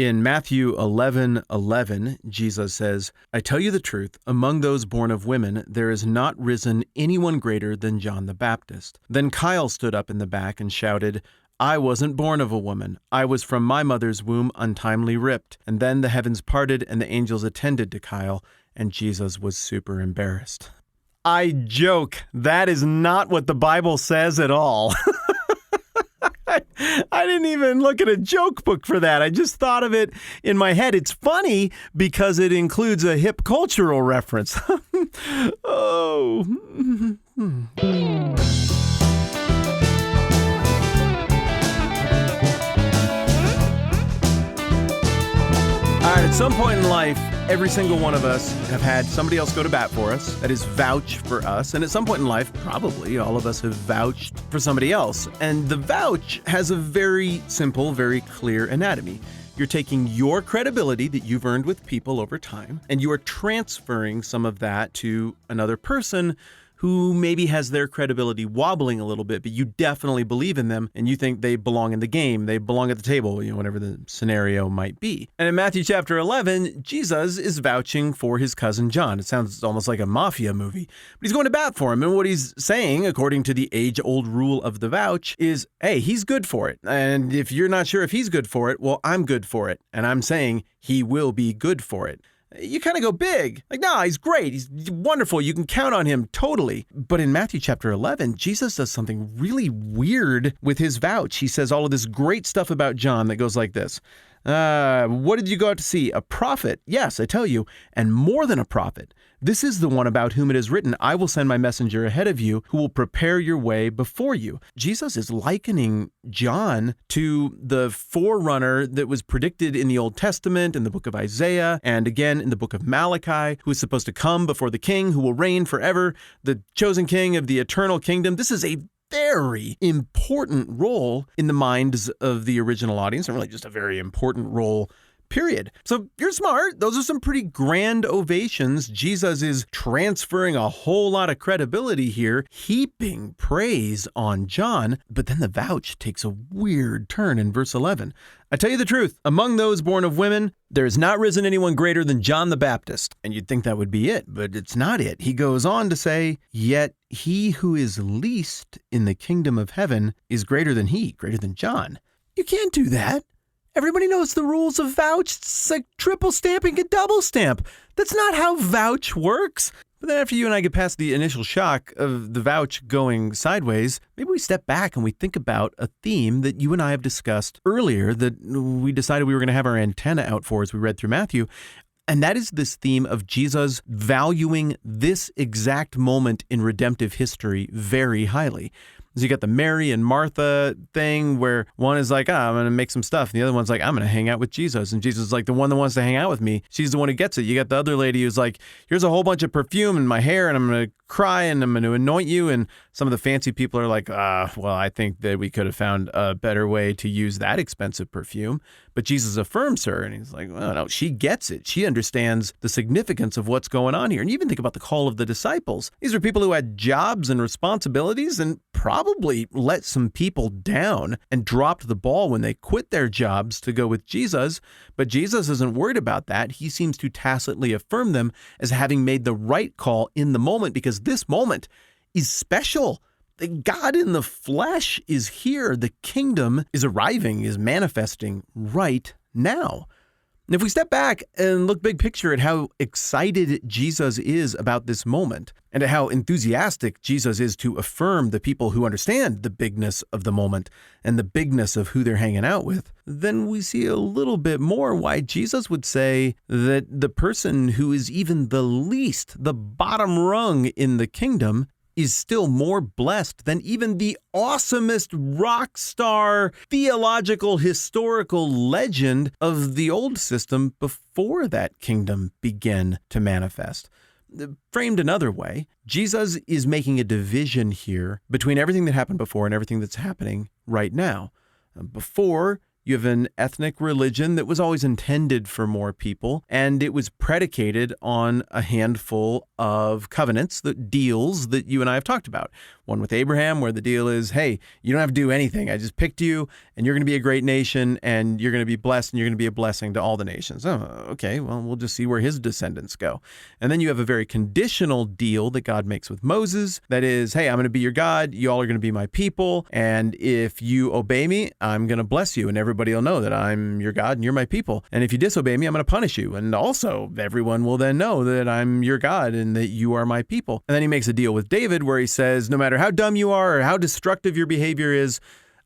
In Matthew 11:11, Jesus says, "I tell you the truth, among those born of women, there has not risen anyone greater than John the Baptist." Then Kyle stood up in the back and shouted, "I wasn't born of a woman. I was from my mother's womb untimely ripped." And then the heavens parted and the angels attended to Kyle, and Jesus was super embarrassed. I joke. That is not what the Bible says at all. I didn't even look at a joke book for that. I just thought of it in my head. It's funny because it includes a hip cultural reference. Oh. All right, at some point in life, every single one of us have had somebody else go to bat for us, that is, vouch for us. And at some point in life, probably all of us have vouched for somebody else. And the vouch has a very simple, very clear anatomy. You're taking your credibility that you've earned with people over time, and you are transferring some of that to another person who maybe has their credibility wobbling a little bit, but you definitely believe in them and you think they belong in the game, they belong at the table, whatever the scenario might be. And in Matthew chapter 11, Jesus is vouching for his cousin John. It sounds almost like a mafia movie, but he's going to bat for him. And what he's saying, according to the age-old rule of the vouch, is, hey, he's good for it. And if you're not sure if he's good for it, well, I'm good for it. And I'm saying he will be good for it. You kind of go big. Like, nah, he's great. He's wonderful. You can count on him totally. But in Matthew chapter 11, Jesus does something really weird with his vouch. He says all of this great stuff about John that goes like this. What did you go out to see? A prophet? Yes, I tell you, and more than a prophet. This is the one about whom it is written, I will send my messenger ahead of you who will prepare your way before you. Jesus is likening John to the forerunner that was predicted in the Old Testament, in the book of Isaiah, and again in the book of Malachi, who is supposed to come before the king who will reign forever, the chosen king of the eternal kingdom. This is a very important role in the minds of the original audience, and really just a very important role, period. So you're smart. Those are some pretty grand ovations. Jesus is transferring a whole lot of credibility here, heaping praise on John. But then the vouch takes a weird turn in verse 11. I tell you the truth, among those born of women, there has not risen anyone greater than John the Baptist. And you'd think that would be it, but it's not it. He goes on to say, yet he who is least in the kingdom of heaven is greater than he, greater than John. You can't do that. Everybody knows the rules of vouch. It's like triple stamping a double stamp. That's not how vouch works. But then after you and I get past the initial shock of the vouch going sideways, maybe we step back and we think about a theme that you and I have discussed earlier that we decided we were going to have our antenna out for as we read through Matthew. And that is this theme of Jesus valuing this exact moment in redemptive history very highly. So you got the Mary and Martha thing where one is like, I'm going to make some stuff. And the other one's like, I'm going to hang out with Jesus. And Jesus is like, the one that wants to hang out with me, she's the one who gets it. You got the other lady who's like, here's a whole bunch of perfume in my hair and I'm going to cry and I'm going to anoint you. And some of the fancy people are like, well, I think that we could have found a better way to use that expensive perfume. But Jesus affirms her and he's like, well, no, she gets it. She understands the significance of what's going on here. And you even think about the call of the disciples. These are people who had jobs and responsibilities and probably let some people down and dropped the ball when they quit their jobs to go with Jesus. But Jesus isn't worried about that. He seems to tacitly affirm them as having made the right call in the moment because this moment is special. The God in the flesh is here. The kingdom is arriving, is manifesting right now. And if we step back and look big picture at how excited Jesus is about this moment and at how enthusiastic Jesus is to affirm the people who understand the bigness of the moment and the bigness of who they're hanging out with, then we see a little bit more why Jesus would say that the person who is even the least, the bottom rung in the kingdom, is still more blessed than even the awesomest rock star theological historical legend of the old system before that kingdom began to manifest. Framed another way, Jesus is making a division here between everything that happened before and everything that's happening right now. Before, You have an ethnic religion that was always intended for more people, and it was predicated on a handful of covenants, the deals that you and I have talked about. One with Abraham, where the deal is, hey, you don't have to do anything. I just picked you, and you're going to be a great nation, and you're going to be blessed, and you're going to be a blessing to all the nations. Oh, okay, well, we'll just see where his descendants go. And then you have a very conditional deal that God makes with Moses. That is, hey, I'm going to be your God. You all are going to be my people. And if you obey me, I'm going to bless you. And everybody will know that I'm your God and you're my people. And if you disobey me, I'm going to punish you. And also, everyone will then know that I'm your God and that you are my people. And then he makes a deal with David where he says, no matter how dumb you are or how destructive your behavior is,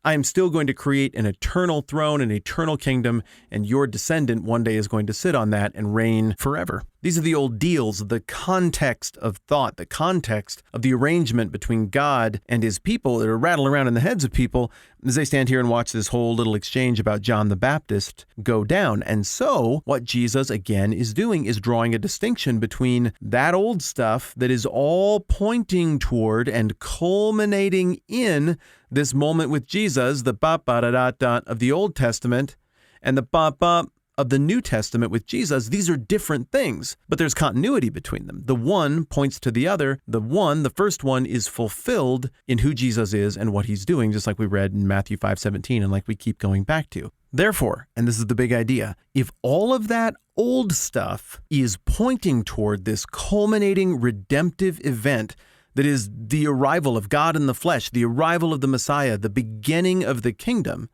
I am still going to create an eternal throne, an eternal kingdom, and your descendant one day is going to sit on that and reign forever. These are the old deals, the context of thought, the context of the arrangement between God and his people that are rattling around in the heads of people as they stand here and watch this whole little exchange about John the Baptist go down. And so what Jesus, again, is doing is drawing a distinction between that old stuff that is all pointing toward and culminating in this moment with Jesus, the ba-ba-da-da-da of the Old Testament, and the ba-ba of the New Testament with Jesus. These are different things, but there's continuity between them. The one points to the other. The first one is fulfilled in who Jesus is and what he's doing, just like we read in Matthew 5:17 and like we keep going back to. Therefore, and this is the big idea, if all of that old stuff is pointing toward this culminating redemptive event that is the arrival of God in the flesh, the arrival of the Messiah, the beginning of the kingdom,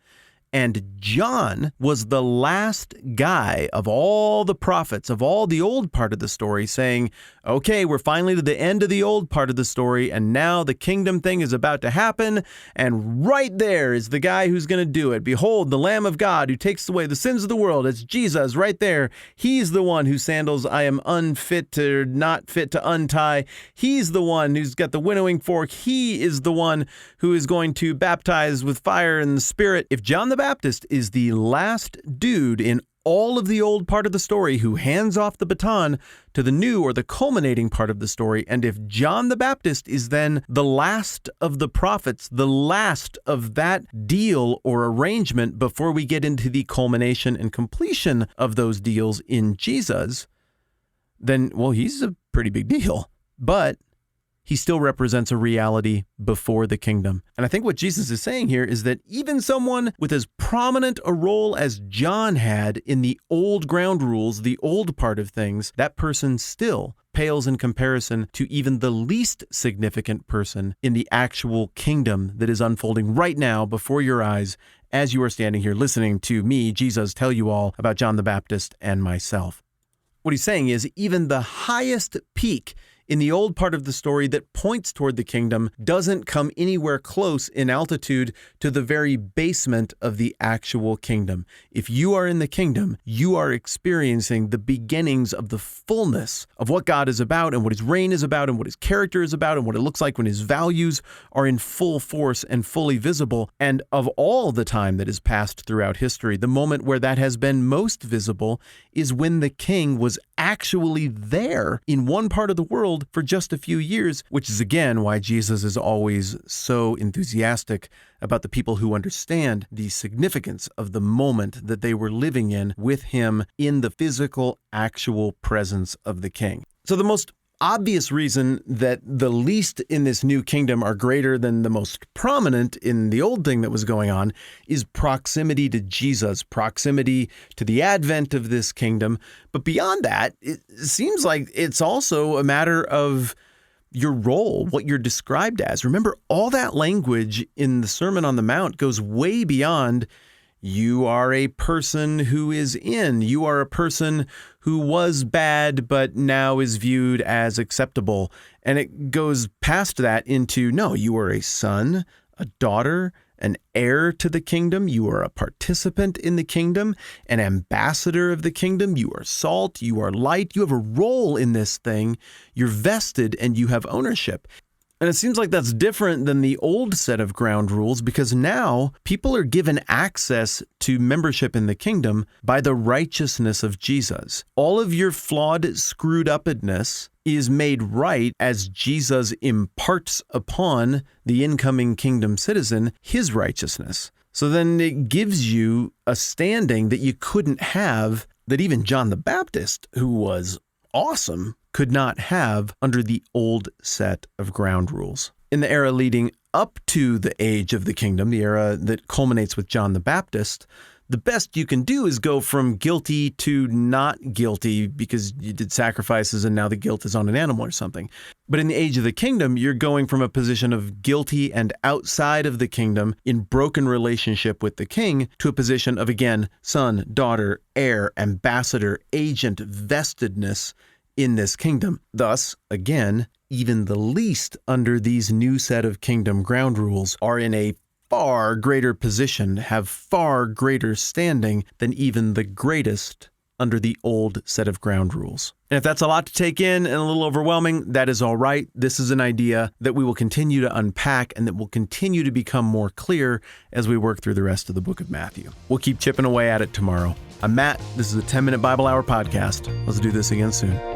and John was the last guy of all the prophets, of all the old part of the story, saying, okay, we're finally to the end of the old part of the story, and now the kingdom thing is about to happen, and right there is the guy who's going to do it. Behold, the Lamb of God who takes away the sins of the world. It's Jesus right there. He's the one whose sandals I am unfit to, not fit to untie. He's the one who's got the winnowing fork. He is the one who is going to baptize with fire and the Spirit. If John the Baptist is the last dude in all of the old part of the story who hands off the baton to the new or the culminating part of the story, and if John the Baptist is then the last of the prophets, the last of that deal or arrangement before we get into the culmination and completion of those deals in Jesus, then, well, he's a pretty big deal. But he still represents a reality before the kingdom. And I think what Jesus is saying here is that even someone with as prominent a role as John had in the old ground rules, the old part of things, that person still pales in comparison to even the least significant person in the actual kingdom that is unfolding right now before your eyes as you are standing here listening to me, Jesus, tell you all about John the Baptist and myself. What he's saying is even the highest peak in the old part of the story that points toward the kingdom doesn't come anywhere close in altitude to the very basement of the actual kingdom. If you are in the kingdom, you are experiencing the beginnings of the fullness of what God is about and what his reign is about and what his character is about and what it looks like when his values are in full force and fully visible. And of all the time that has passed throughout history, the moment where that has been most visible is when the king was actually there in one part of the world for just a few years, which is again why Jesus is always so enthusiastic about the people who understand the significance of the moment that they were living in with him in the physical, actual presence of the king. So the most obvious reason that the least in this new kingdom are greater than the most prominent in the old thing that was going on is proximity to Jesus, proximity to the advent of this kingdom. But beyond that, it seems like it's also a matter of your role, what you're described as. Remember, all that language in the Sermon on the Mount goes way beyond you are a person who is in. You are a person who was bad, but now is viewed as acceptable. And it goes past that into, no, you are a son, a daughter, an heir to the kingdom. You are a participant in the kingdom, an ambassador of the kingdom. You are salt. You are light. You have a role in this thing. You're vested and you have ownership. And it seems like that's different than the old set of ground rules because now people are given access to membership in the kingdom by the righteousness of Jesus. All of your flawed, screwed upness is made right as Jesus imparts upon the incoming kingdom citizen his righteousness. So then it gives you a standing that you couldn't have, that even John the Baptist, who was awesome, could not have under the old set of ground rules. In the era leading up to the age of the kingdom, the era that culminates with John the Baptist, the best you can do is go from guilty to not guilty because you did sacrifices and now the guilt is on an animal or something. But in the age of the kingdom, you're going from a position of guilty and outside of the kingdom in broken relationship with the king to a position of, again, son, daughter, heir, ambassador, agent, vestedness in this kingdom. Thus, again, even the least under these new set of kingdom ground rules are in a far greater position, have far greater standing than even the greatest under the old set of ground rules. And if that's a lot to take in and a little overwhelming, that is all right. This is an idea that we will continue to unpack and that will continue to become more clear as we work through the rest of the book of Matthew. We'll keep chipping away at it tomorrow. I'm Matt. This is the 10-Minute Bible Hour podcast. Let's do this again soon.